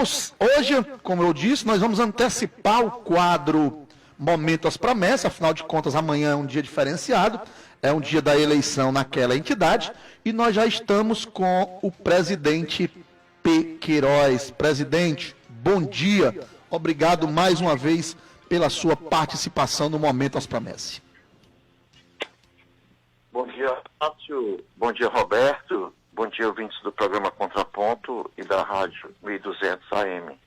hoje, como eu disse, nós vamos antecipar o quadro Momento às Promessas, afinal de contas, amanhã é um dia diferenciado, é um dia da eleição naquela entidade, e nós já estamos com o presidente P. Queiroz. Presidente, bom dia, obrigado mais uma vez pela sua participação no Momento às Promessas. Bom dia, Márcio, bom dia, Roberto, bom dia, ouvintes do programa Contraponto e da Rádio 1200 AM.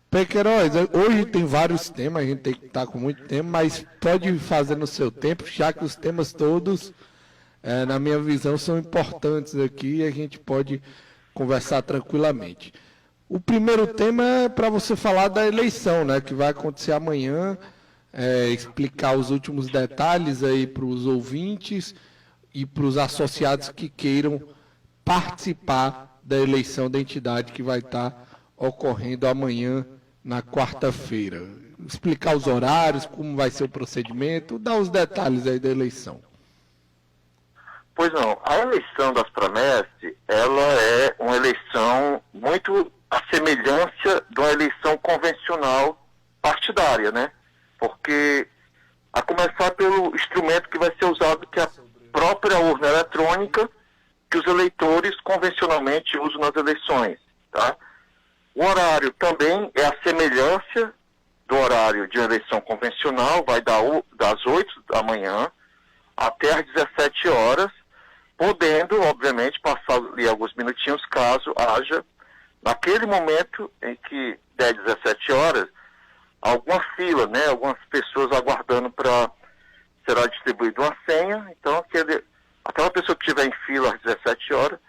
P. Queiroz, hoje tem vários temas, a gente tem que estar com muito tempo, mas pode fazer no seu tempo, já que os temas todos, na minha visão, são importantes aqui e a gente pode conversar tranquilamente. O primeiro tema é para você falar da eleição, né, que vai acontecer amanhã, explicar os últimos detalhes aí para os ouvintes e para os associados que queiram participar da eleição da entidade que vai estar ocorrendo amanhã, na quarta-feira. Explicar os horários, como vai ser o procedimento, dar os detalhes aí da eleição. Pois não, a eleição das Promesse, ela é uma eleição muito à semelhança de uma eleição convencional partidária, né? Porque, a começar pelo instrumento que vai ser usado, que é a própria urna eletrônica, que os eleitores convencionalmente usam nas eleições, tá? O horário também é a semelhança do horário de eleição convencional, vai das 8 da manhã até às 17 horas, podendo, obviamente, passar ali alguns minutinhos, caso haja, naquele momento em que der 17 horas, alguma fila, né, algumas pessoas aguardando para será distribuída uma senha, então aquela pessoa que estiver em fila às 17 horas,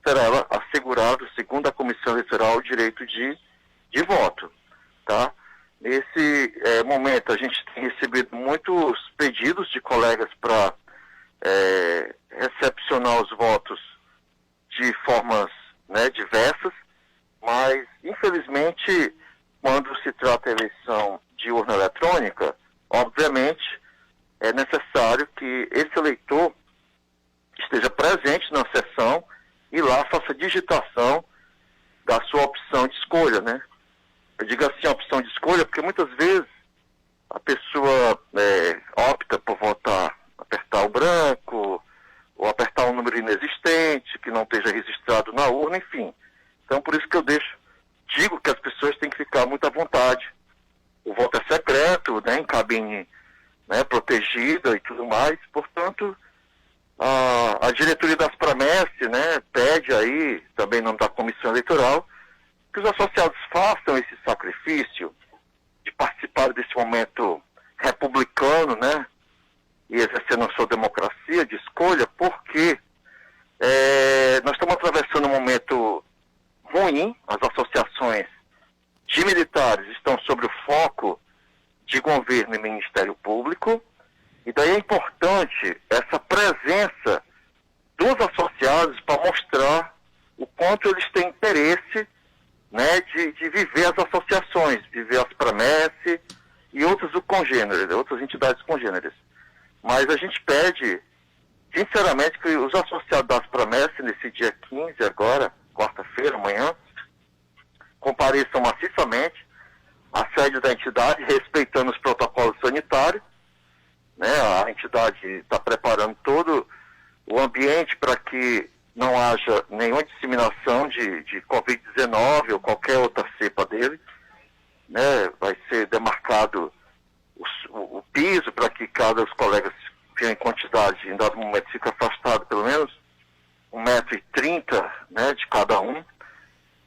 será ela assegurado, segundo a Comissão Eleitoral, o direito de voto, tá? Nesse momento, a gente tem recebido muitos pedidos de colegas para recepcionar os votos de formas, né, diversas, mas, infelizmente, quando se trata de eleição de urna eletrônica, obviamente, é necessário que esse eleitor esteja presente na sessão e lá faça a digitação da sua opção de escolha, né? Eu digo assim, a opção de escolha, porque muitas vezes a pessoa opta por apertar o branco, ou apertar um número inexistente, que não esteja registrado na urna, enfim. Então, por isso que eu digo que as pessoas têm que ficar muito à vontade. O voto é secreto, né, em cabine, né, protegida e tudo mais, portanto, a diretoria das Promesse, né, pede aí, também em nome da Comissão Eleitoral, que os associados façam esse sacrifício de participar desse momento republicano, né, e exercendo a sua democracia de escolha, porque nós estamos atravessando um momento ruim, as associações de militares estão sob o foco de governo e Ministério Público, e daí é importante essa presença dos associados para mostrar o quanto eles têm interesse, né, de viver as associações, viver as Promesse e outras entidades congêneres. Mas a gente pede, sinceramente, que os associados das Promesse, nesse dia 15 agora, quarta-feira, amanhã, compareçam maciçamente à sede da entidade, respeitando os protocolos sanitários, né? A entidade está preparando todo o ambiente para que não haja nenhuma disseminação de Covid-19 ou qualquer outra cepa dele, né? Vai ser demarcado o piso para que cada os colegas tenham em quantidade, em dado momento fica afastado pelo menos 1,30 m, né, de cada um.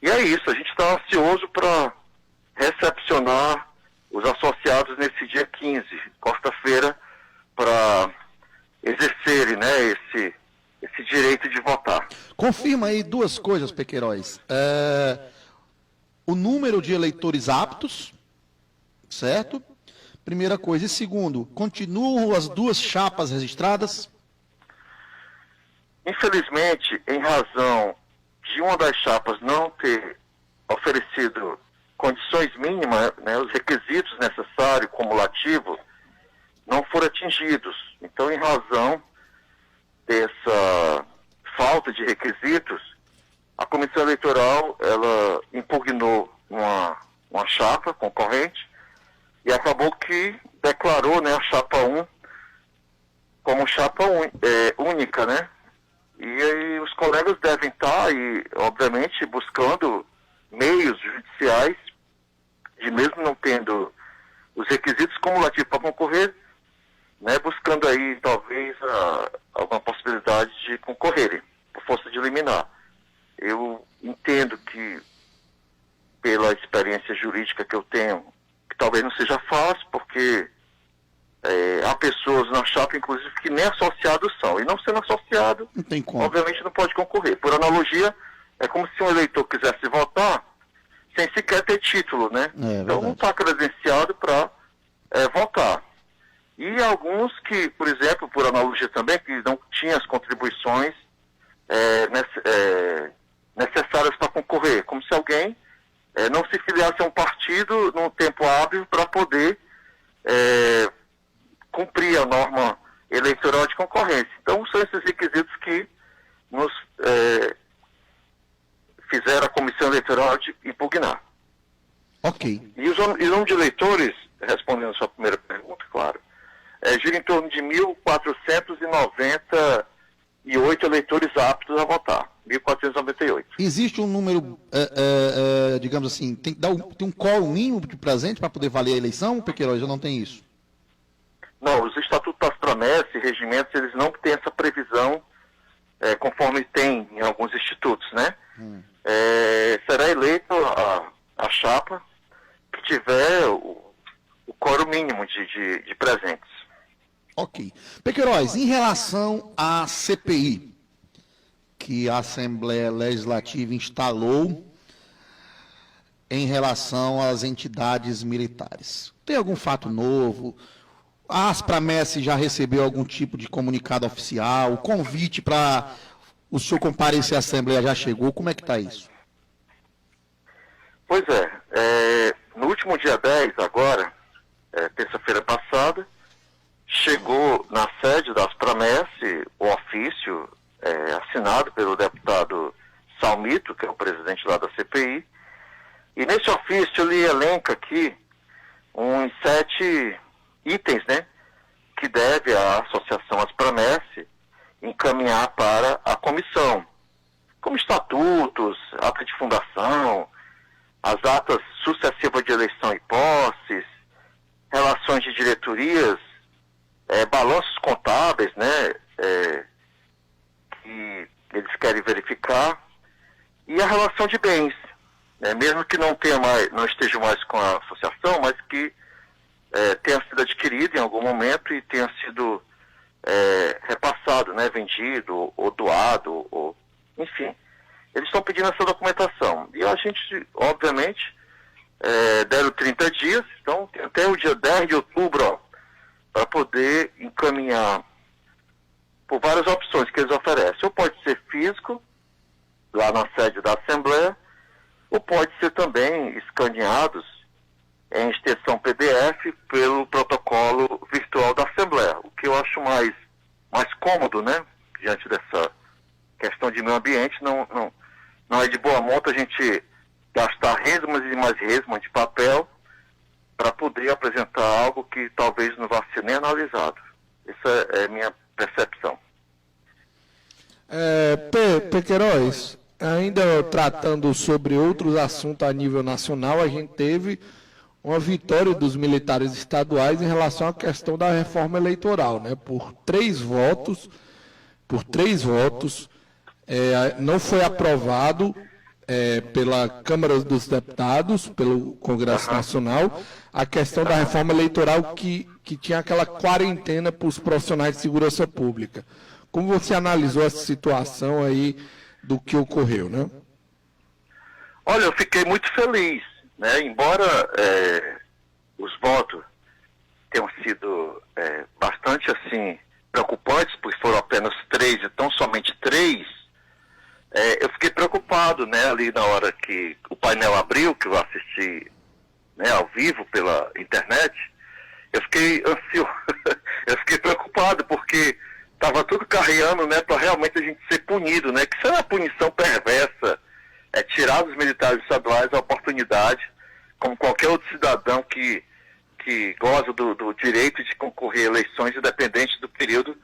E é isso, a gente está ansioso para recepcionar os associados nesse dia 15, quarta-feira, para exercerem, né, esse direito de votar. Confirma aí duas coisas, P. Queiroz. O número de eleitores aptos, certo? Primeira coisa. E segundo, continuam as duas chapas registradas? Infelizmente, em razão de uma das chapas não ter oferecido condições mínimas, né, os requisitos necessários, cumulativos, não foram atingidos. Então, em razão dessa falta de requisitos, a Comissão Eleitoral, ela impugnou uma chapa concorrente e acabou que declarou, né, a chapa 1 como chapa única, né? E aí os colegas devem estar aí, obviamente, buscando meios judiciais, de mesmo não tendo os requisitos cumulativos para concorrer, né, buscando aí talvez alguma possibilidade de concorrerem por força de liminar. Eu entendo que, pela experiência jurídica que eu tenho, que talvez não seja fácil, porque há pessoas na chapa, inclusive, que nem associados são. E não sendo associado, Não tem como. obviamente não pode concorrer. Por analogia, é como se um eleitor quisesse votar sem sequer ter título, né? Então não está credenciado para votar. E alguns que, por exemplo, por analogia também, que não tinham as contribuições necessárias para concorrer, como se alguém não se filiasse a um partido num tempo hábil para poder cumprir a norma eleitoral de concorrência. Então, são esses requisitos que nos fizeram a Comissão Eleitoral de impugnar. Ok. E o número de eleitores, respondendo a sua primeira pergunta, claro, gira em torno de 1.498 eleitores aptos a votar. 1.498. Existe um número, digamos assim, tem um quórum mínimo de presente para poder valer a eleição, Pequeiroz? Já não tem isso? Não, os estatutos das promessas e regimentos, eles não têm essa previsão, conforme tem em alguns institutos, né? Será eleita a chapa que tiver o quórum mínimo de presentes. Ok. Pequeiroz, em relação à CPI, que a Assembleia Legislativa instalou em relação às entidades militares, tem algum fato novo? A Asprames já recebeu algum tipo de comunicado oficial? O convite para o senhor comparecer à Assembleia já chegou? Como é que está isso? Pois no último dia 10, agora, terça-feira passada, chegou na sede da Asprames o ofício assinado pelo deputado Salmito, que é o presidente lá da CPI, e nesse ofício ele elenca aqui uns 7 itens, né, que deve a Associação Asprames encaminhar para a comissão, como estatutos, ata de fundação, as atas sucessivas de eleição e posses, relações de diretorias, balanços contábeis, né, que eles querem verificar, e a relação de bens, né, mesmo que não esteja mais com a associação, mas que tenha sido adquirido em algum momento e tenha sido repassado, né, vendido ou doado, enfim. Eles estão pedindo essa documentação. E a gente, obviamente, deram 30 dias, então tem até o dia 10 de outubro, para poder encaminhar por várias opções que eles oferecem. Ou pode ser físico, lá na sede da Assembleia, ou pode ser também escaneados em extensão PDF pelo protocolo virtual da Assembleia, o que eu acho mais cômodo, né? Diante dessa questão de meio ambiente, não é de boa monta a gente gastar resmas e mais resmas de papel para poder apresentar algo que talvez não vá ser nem analisado. Essa é a minha percepção. Pequeiroz, ainda tratando sobre outros assuntos a nível nacional, a gente teve uma vitória dos militares estaduais em relação à questão da reforma eleitoral, né? Por 3 votos, não foi aprovado pela Câmara dos Deputados, pelo Congresso Nacional, a questão da reforma eleitoral que tinha aquela quarentena para os profissionais de segurança pública. Como você analisou essa situação aí do que ocorreu, né? Olha, eu fiquei muito feliz, né? Embora os votos tenham sido bastante assim preocupantes, porque foram apenas 3, então somente 3, eu fiquei preocupado, né? Ali na hora que o painel abriu, que eu assisti, né, ao vivo pela internet, eu fiquei ansioso, eu fiquei preocupado, porque estava tudo carreando, né, para realmente a gente ser punido, né? Que isso é uma punição perversa, tirar dos militares estaduais a oportunidade, como qualquer outro cidadão que goza do direito de concorrer a eleições, independente do período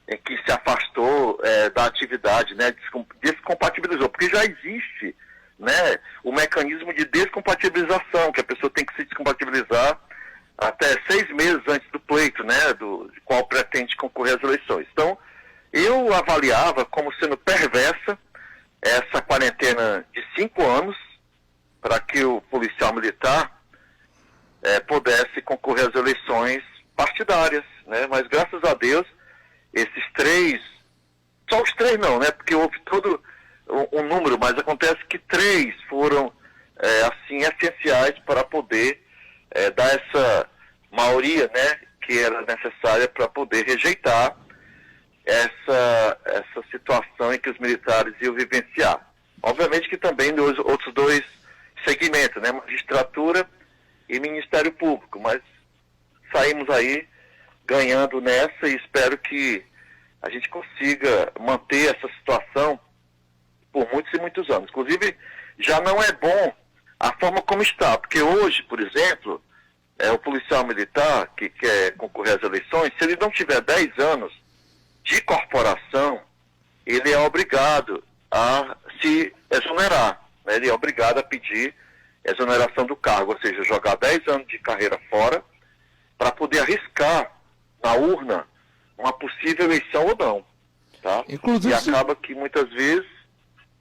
em que se afastou da atividade, né, descompatibilizou, porque já existe, né, o mecanismo de descompatibilização, que a pessoa tem que se descompatibilizar até 6 meses antes do pleito, né, de qual pretende concorrer às eleições. Então, eu avaliava como sendo perversa essa quarentena de 5 anos para que o policial militar pudesse concorrer às eleições partidárias, né, mas graças a Deus, esses 3, só os 3 não, né, porque houve todo um número, mas acontece que 3 foram, assim, essenciais para poder dar essa maioria, né, que era necessária para poder rejeitar essa situação em que os militares iam vivenciar. Obviamente que também nos outros 2 segmentos, né, magistratura e Ministério Público, mas saímos aí ganhando nessa e espero que a gente consiga manter essa situação por muitos e muitos anos. Inclusive, já não é bom a forma como está, porque hoje, por exemplo, o policial militar que quer concorrer às eleições, se ele não tiver 10 anos de corporação, ele é obrigado a se exonerar, né? Ele é obrigado a pedir exoneração do cargo, ou seja, jogar 10 anos de carreira fora para poder arriscar na urna uma possível eleição ou não. Tá? Inclusive, e acaba que muitas vezes,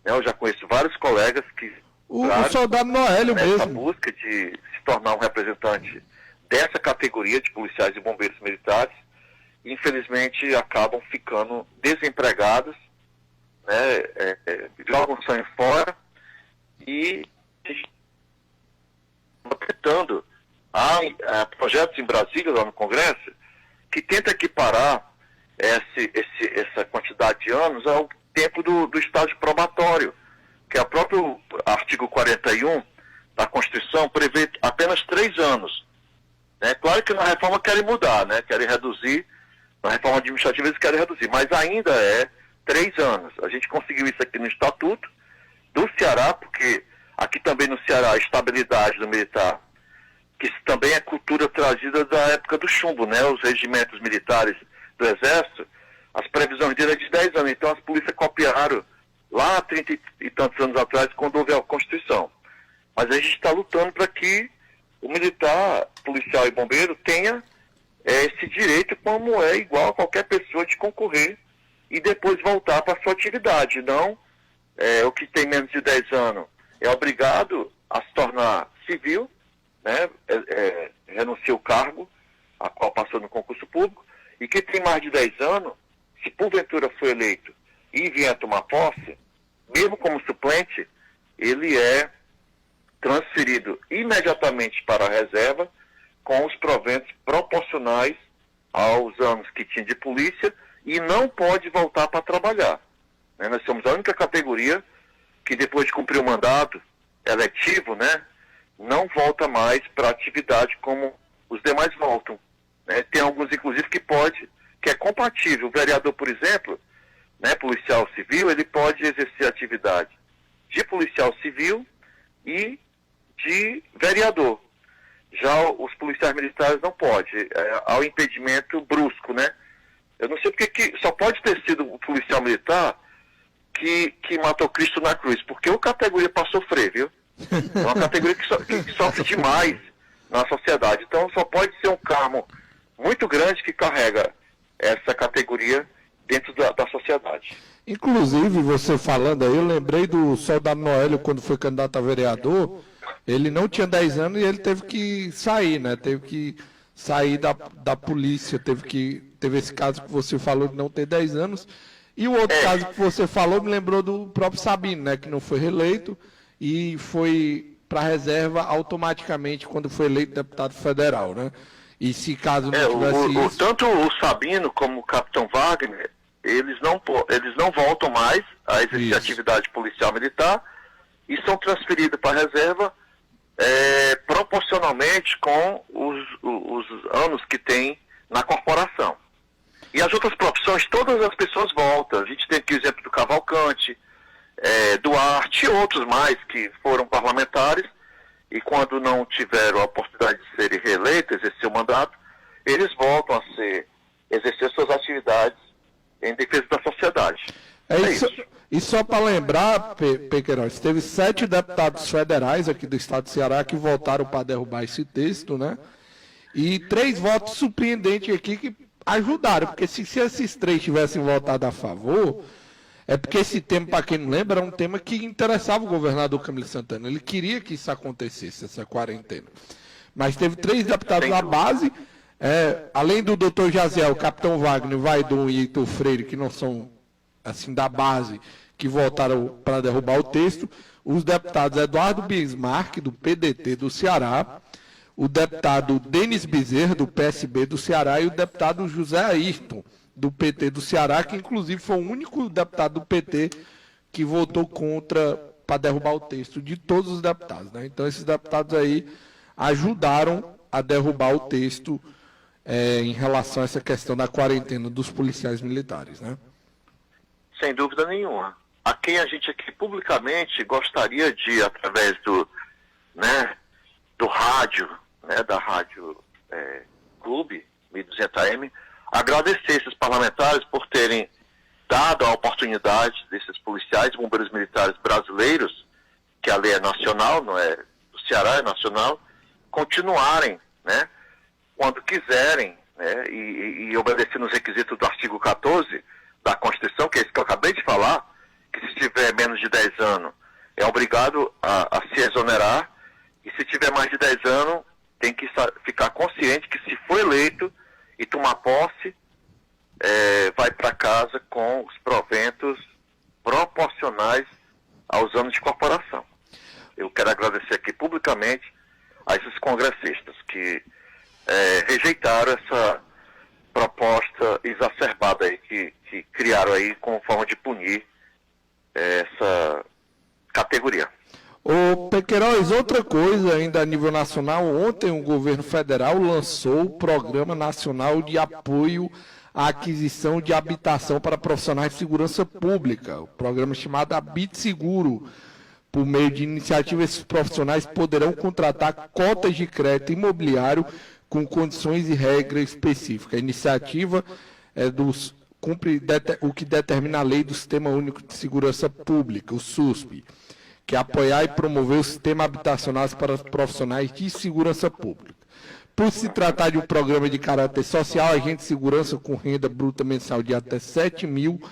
né, eu já conheço vários colegas que o soldado Noélio nessa mesmo. busca de se tornar um representante dessa categoria de policiais e bombeiros militares, infelizmente acabam ficando desempregados, né, jogam sangue fora e tentando projetos em Brasília, lá no Congresso, que tenta equiparar essa quantidade de anos ao tempo do estágio probatório, que é o próprio artigo 41 da Constituição prevê apenas 3 anos. Né? Claro que na reforma querem mudar, né? Querem reduzir, na reforma administrativa eles querem reduzir, mas ainda é 3 anos. A gente conseguiu isso aqui no Estatuto do Ceará, porque aqui também no Ceará a estabilidade do militar, que isso também é cultura trazida da época do chumbo, né? Os regimentos militares do Exército, as previsões dele é de 10 anos, então as polícias copiaram lá há 30 e tantos anos atrás, quando houve a Constituição. Mas a gente está lutando para que o militar, policial e bombeiro tenha esse direito como é igual a qualquer pessoa de concorrer e depois voltar para a sua atividade. Não, o que tem menos de 10 anos é obrigado a se tornar civil, né, renuncia o cargo a qual passou no concurso público, e quem tem mais de 10 anos, se porventura for eleito e vier tomar posse, mesmo como suplente, ele é transferido imediatamente para a reserva com os proventos proporcionais aos anos que tinha de polícia e não pode voltar para trabalhar. Né? Nós somos a única categoria que depois de cumprir o mandato eletivo, né, não volta mais para a atividade como os demais voltam. Né? Tem alguns, inclusive, que é compatível. O vereador, por exemplo, né, policial civil, ele pode exercer atividade de policial civil e de vereador. Já os policiais militares não podem. Há um impedimento brusco, né? Eu não sei porque que só pode ter sido o policial militar que matou Cristo na cruz, porque é uma categoria para sofrer, viu? É uma categoria que sofre demais na sociedade. Então só pode ser um carmo muito grande que carrega essa categoria dentro da sociedade. Inclusive, você falando aí, eu lembrei do soldado Noélio, quando foi candidato a vereador, ele não tinha 10 anos e ele teve que sair, né? Teve que sair da polícia, teve esse caso que você falou de não ter 10 anos. E o outro caso que você falou me lembrou do próprio Sabino, né? Que não foi reeleito e foi para a reserva automaticamente quando foi eleito deputado federal, né? E se caso não tivesse isso... Tanto o Sabino como o Capitão Wagner, eles não voltam mais a exercer atividade policial militar e são transferidos para a reserva proporcionalmente com os anos que tem na corporação. E as outras profissões, todas as pessoas voltam. A gente tem aqui o exemplo do Cavalcante, Duarte e outros mais que foram parlamentares e quando não tiveram a oportunidade de serem reeleitos, exercer o mandato, eles voltam a exercer suas atividades em defesa da sociedade. Isso. E só para lembrar, Queiroz, teve 7 deputados federais aqui do estado do Ceará que votaram para derrubar esse texto, né? E 3 votos surpreendentes aqui que ajudaram, porque se esses 3 tivessem votado a favor, é porque esse tema, para quem não lembra, era um tema que interessava o governador Camilo Santana. Ele queria que isso acontecesse, essa quarentena. Mas teve 3 deputados da base, além do doutor Jaziel, capitão Wagner, Vaidon e Heitor Freire, que não são assim da base, que votaram para derrubar o texto, os deputados Eduardo Bismarck, do PDT do Ceará, o deputado Denis Bezerra, do PSB do Ceará, e o deputado José Ayrton, do PT do Ceará, que inclusive foi o único deputado do PT que votou contra para derrubar o texto, de todos os deputados, né? Então esses deputados aí ajudaram a derrubar o texto em relação a essa questão da quarentena dos policiais militares, né? Sem dúvida nenhuma. A quem a gente aqui publicamente gostaria de, através do rádio, da Rádio Clube 1200 AM, agradecer esses parlamentares por terem dado a oportunidade desses policiais e bombeiros militares brasileiros, que a lei é nacional, não é do Ceará, é nacional, continuarem, quando quiserem, e obedecendo os requisitos do artigo 14 da Constituição, que é isso que eu acabei de falar, que se tiver menos de 10 anos é obrigado a se exonerar, e se tiver mais de 10 anos tem que ficar consciente que se for eleito e tomar posse, vai para casa com os proventos proporcionais aos anos de corporação. Eu quero agradecer aqui publicamente a esses congressistas que rejeitaram essa proposta exacerbada aí que criaram aí como forma de punir essa categoria. Ô, Queiroz, outra coisa ainda a nível nacional, ontem o governo federal lançou o Programa Nacional de Apoio à Aquisição de Habitação para Profissionais de Segurança Pública, o programa chamado Habite Seguro. Por meio de iniciativa, esses profissionais poderão contratar cotas de crédito imobiliário com condições e regras específicas. A iniciativa cumpre o que determina a Lei do Sistema Único de Segurança Pública, o SUSP, que é apoiar e promover o sistema habitacional para os profissionais de segurança pública. Por se tratar de um programa de caráter social, agentes de segurança com renda bruta mensal de até 7 mil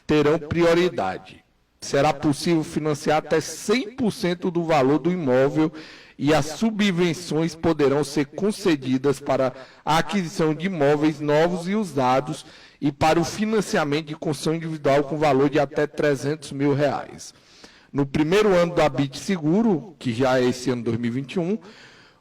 terão prioridade. Será possível financiar até 100% do valor do imóvel e as subvenções poderão ser concedidas para a aquisição de imóveis novos e usados e para o financiamento de construção individual com valor de até R$300 mil. No primeiro ano do Habite Seguro, que já é esse ano 2021,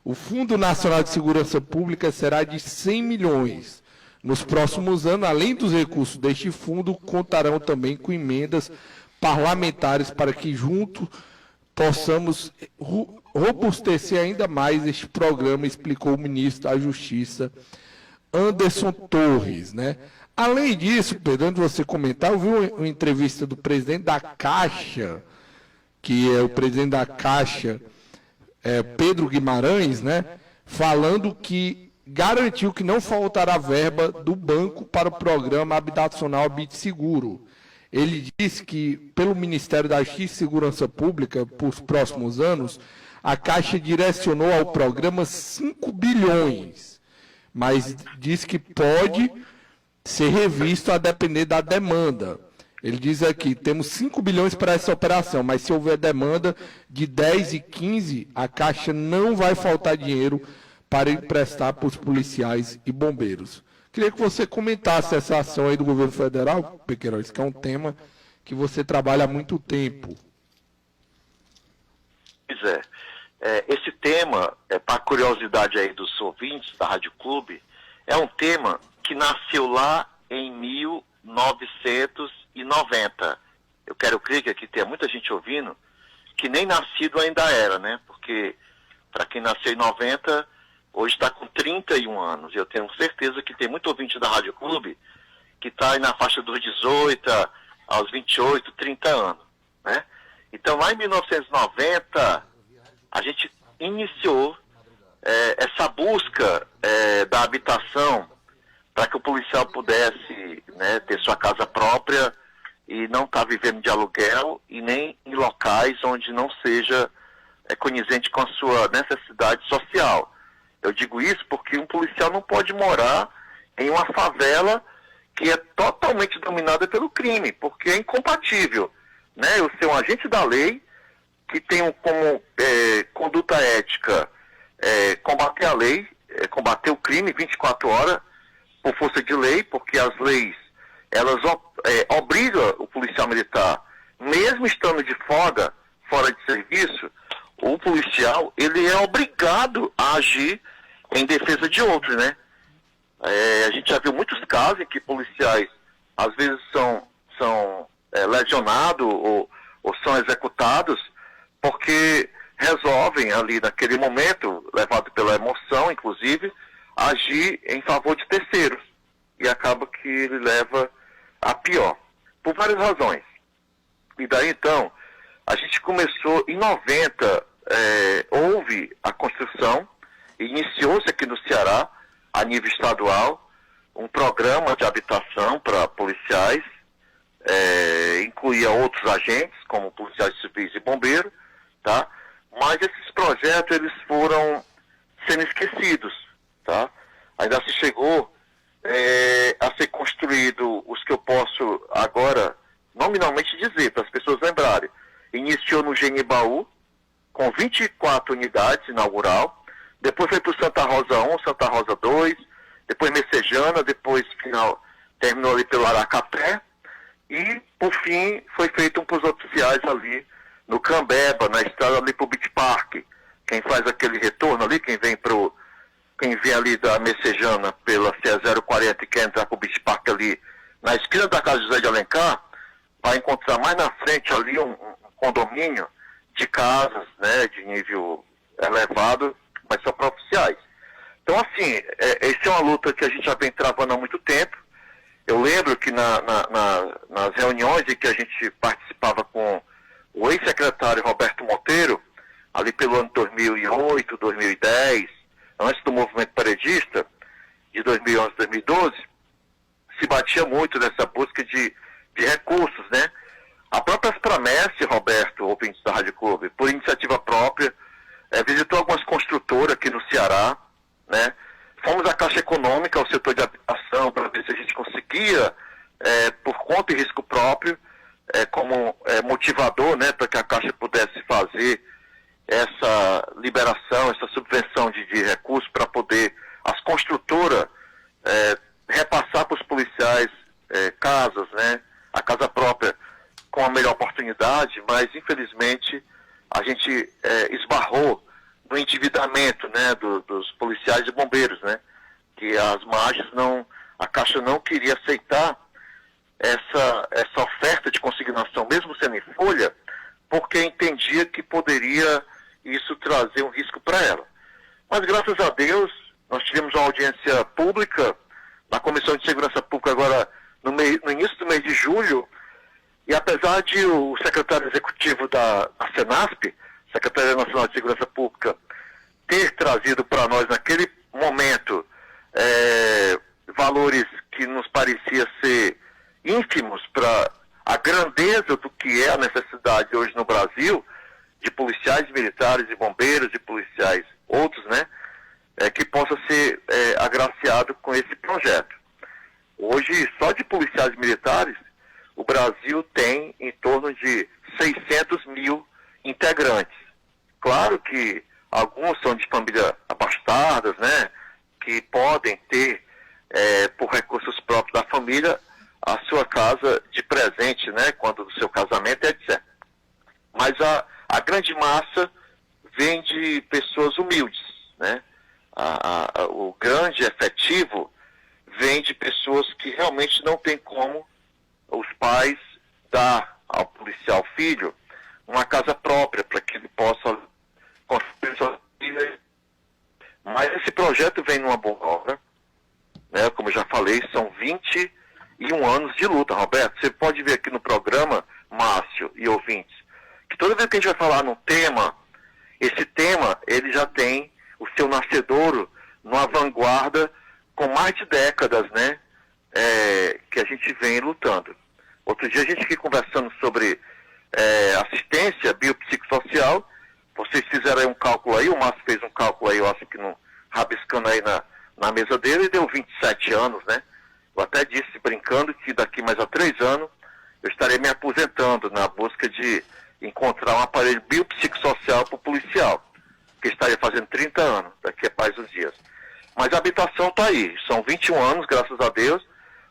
o Fundo Nacional de Segurança Pública será de 100 milhões. Nos próximos anos, além dos recursos deste fundo, contarão também com emendas parlamentares para que juntos possamos robustecer ainda mais este programa, explicou o ministro da Justiça, Anderson Torres, né? Além disso, Pedro, antes de você comentar, eu vi uma entrevista do presidente da Caixa, que é o presidente da Caixa, Pedro Guimarães, né, falando que garantiu que não faltará verba do banco para o programa habitacional Habite Seguro. Ele disse que, pelo Ministério da Justiça e Segurança Pública, por os próximos anos, a Caixa direcionou ao programa 5 bilhões, mas disse que pode ser revisto a depender da demanda. Ele diz aqui, temos 5 bilhões para essa operação, mas se houver demanda de 10 e 15, a Caixa não vai faltar dinheiro para emprestar para os policiais e bombeiros. Queria que você comentasse essa ação aí do governo federal, Queiroz, que é um tema que você trabalha há muito tempo. Pois esse tema, para curiosidade aí dos ouvintes da Rádio Clube, é um tema que nasceu lá em 1990. Eu quero crer que aqui tem muita gente ouvindo que nem nascido ainda era, né? Porque para quem nasceu em 90, hoje está com 31 anos. Eu tenho certeza que tem muito ouvinte da Rádio Clube que está aí na faixa dos 18 aos 28, 30 anos, né? Então, lá em 1990, a gente iniciou essa busca da habitação para que o policial pudesse, né, ter sua casa própria e não estar vivendo de aluguel e nem em locais onde não seja condizente com a sua necessidade social. Eu digo isso porque um policial não pode morar em uma favela que é totalmente dominada pelo crime, porque é incompatível, né? Eu ser um agente da lei que tem como conduta ética combater a lei, combater o crime 24 horas por força de lei, porque as leis elas obrigam o policial militar, mesmo estando de fora de serviço, o policial ele é obrigado a agir em defesa de outros, né? A gente já viu muitos casos em que policiais às vezes são lesionados ou são executados porque resolvem ali naquele momento, levado pela emoção inclusive, agir em favor de terceiros. E acaba que ele leva a pior, por várias razões. E daí então, a gente começou em 90, houve a construção, iniciou-se aqui no Ceará, a nível estadual, um programa de habitação para policiais, incluía outros agentes, como policiais civis e bombeiros, tá? Mas esses projetos, eles foram sendo esquecidos, tá? Ainda se chegou a ser construído os que eu posso agora nominalmente dizer, para as pessoas lembrarem. Iniciou no Genibaú, com 24 unidades inaugural, depois foi para o Santa Rosa 1, Santa Rosa 2, depois Messejana, depois terminou ali pelo Aracapé, e por fim foi feito um para os oficiais ali no Cambeba, na estrada ali para o Beach Park. Quem faz aquele retorno ali, quem vem ali da Messejana pela CE 040 e quer entrar para o Beach Park ali na esquina da casa de José de Alencar, vai encontrar mais na frente ali um condomínio de casas, né, de nível elevado, mas só para oficiais. Então, assim, essa é uma luta que a gente já vem travando há muito tempo. Eu lembro que nas reuniões em que a gente participava com o ex-secretário Roberto Monteiro, ali pelo ano 2008, 2010, antes do movimento paredista, de 2011, 2012, se batia muito nessa busca de recursos, né? A própria Aspramestre, Roberto, ouvintes da Rádio Clube, por iniciativa própria, visitou algumas construtoras aqui no Ceará, né? Fomos à Caixa Econômica, ao setor de habitação, para ver se a gente conseguia, por conta e risco próprio, como motivador, né, para que a Caixa pudesse fazer essa liberação, essa subvenção de recursos para poder as construtoras repassar para os policiais casas, né, a casa própria com a melhor oportunidade, mas infelizmente a gente esbarrou no endividamento, né, dos policiais e bombeiros, né, que as margens a Caixa não queria aceitar essa oferta de consignação, mesmo sendo em folha, porque entendia que poderia isso trazer um risco para ela. Mas graças a Deus, nós tivemos uma audiência pública na Comissão de Segurança Pública agora no início do mês de julho, e apesar de o secretário executivo da Senasp, Secretaria Nacional de Segurança Pública, ter trazido para nós naquele momento valores que nos parecia ser ínfimos para a grandeza do que é a necessidade hoje no Brasil, de policiais militares e bombeiros e policiais outros, né, que possa ser agraciado com esse projeto. Hoje, só de policiais militares, o Brasil tem em torno de 600 mil integrantes. Claro que alguns são de famílias abastadas, né, que podem ter, por recursos próprios da família, a sua casa de presente, né, quando do seu casamento, etc. Mas a grande massa vem de pessoas humildes, né? O grande efetivo vem de pessoas que realmente não tem como os pais dar ao policial filho uma casa própria para que ele possa construir sua vida. Mas esse projeto vem numa boa hora, né? Como eu já falei, são 21 anos de luta, Roberto. Você pode ver aqui no programa, Márcio e ouvintes, que toda vez que a gente vai falar num tema, esse tema ele já tem o seu nascedouro numa vanguarda com mais de décadas, né? Que a gente vem lutando. Outro dia a gente aqui conversando sobre assistência biopsicossocial. Vocês fizeram aí um cálculo aí, o Márcio fez um cálculo aí, eu acho que rabiscando aí na mesa dele, e deu 27 anos, né? Eu até disse, brincando, que daqui mais a 3 anos eu estarei me aposentando na busca de encontrar um aparelho biopsicossocial para o policial, que estaria fazendo 30 anos, daqui a mais uns dias. Mas a habitação está aí, são 21 anos, graças a Deus.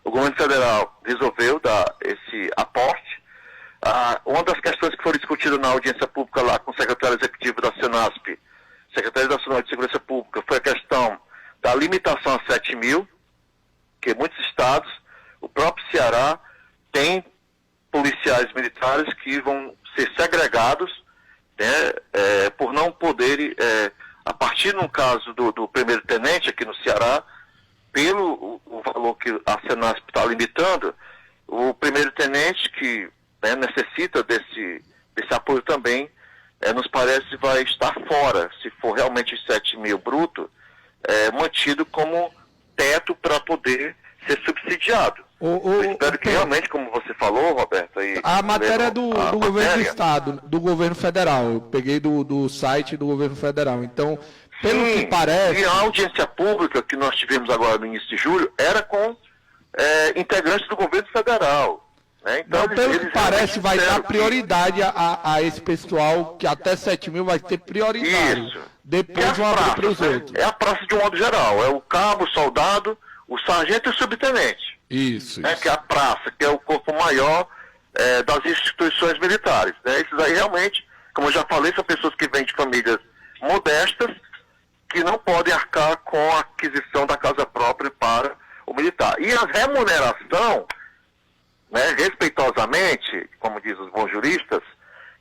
O governo federal resolveu dar esse aporte. Uma das questões que foram discutidas na audiência pública lá com o secretário executivo da Senasp, Secretaria Nacional de Segurança Pública, foi a questão da limitação a 7 mil, que muitos estados, o próprio Ceará, tem policiais militares que vão ser segregados, né, por não poderem, a partir no caso do primeiro-tenente aqui no Ceará, pelo o valor que a Senasp está limitando, o primeiro-tenente que necessita desse apoio também, nos parece vai estar fora, se for realmente 7 mil bruto, mantido como teto para poder ser subsidiado. Eu espero que realmente, como você falou, Roberto... A matéria do governo do Estado, do governo federal, eu peguei do site do governo federal, então, pelo que parece... E a audiência pública que nós tivemos agora no início de julho era com integrantes do governo federal. Né? Então, pelo que parece, vai dar prioridade a esse pessoal, que até 7 mil vai ter prioridade. Isso. Depois vão abrir para os outros. É a praça de um modo geral, é o cabo, o soldado, o sargento e o subtenente. Isso. Que é a praça, que é o corpo maior das instituições militares. Né? Esses aí realmente, como eu já falei, são pessoas que vêm de famílias modestas, que não podem arcar com a aquisição da casa própria para o militar. E a remuneração, né, respeitosamente, como dizem os bons juristas,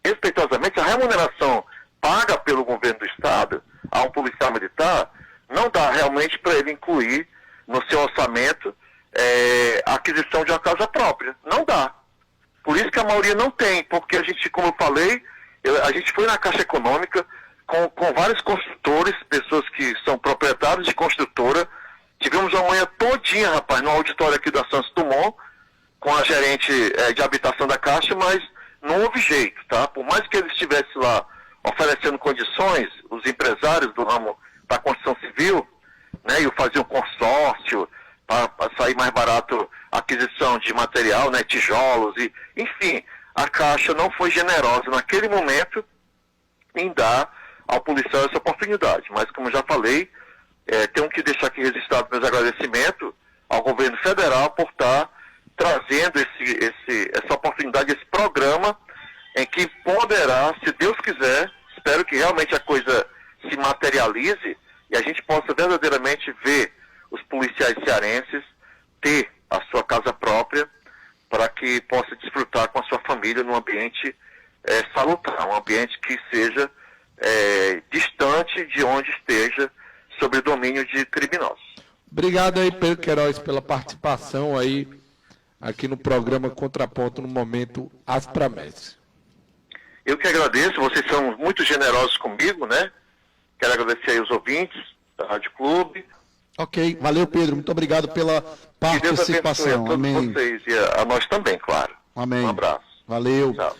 respeitosamente, a remuneração paga pelo governo do Estado a um policial militar não dá realmente para ele incluir no seu orçamento a aquisição de uma casa própria. Não dá. Por isso que a maioria não tem, porque a gente, como eu falei, a gente foi na Caixa Econômica com vários construtores, pessoas que são proprietários de construtora. Tivemos uma manhã todinha, rapaz, no auditório aqui da Santos Dumont, com a gerente de habitação da Caixa, mas não houve jeito, tá? Por mais que eles estivessem lá oferecendo condições, os empresários do ramo da construção civil, né, e faziam consórcio para sair mais barato a aquisição de material, né, tijolos, enfim, a Caixa não foi generosa naquele momento em dar ao policial essa oportunidade. Mas, como eu já falei, tenho que deixar aqui registrado meus agradecimentos ao governo federal por estar trazendo essa oportunidade, esse programa, em que poderá, se Deus quiser, espero que realmente a coisa se materialize e a gente possa verdadeiramente ver os policiais cearenses ter a sua casa própria para que possa desfrutar com a sua família num ambiente salutar, um ambiente que seja distante de onde esteja sob domínio de criminosos. Obrigado aí, Pedro Queiroz, pela participação aí aqui no programa Contraponto no momento Asprames. Eu que agradeço, vocês são muito generosos comigo, né? Quero agradecer aí os ouvintes da Rádio Clube. Ok, valeu, Pedro, muito obrigado pela participação. Que Deus abençoe a todos vocês e a nós também, claro. Amém. Um abraço. Valeu. Tchau.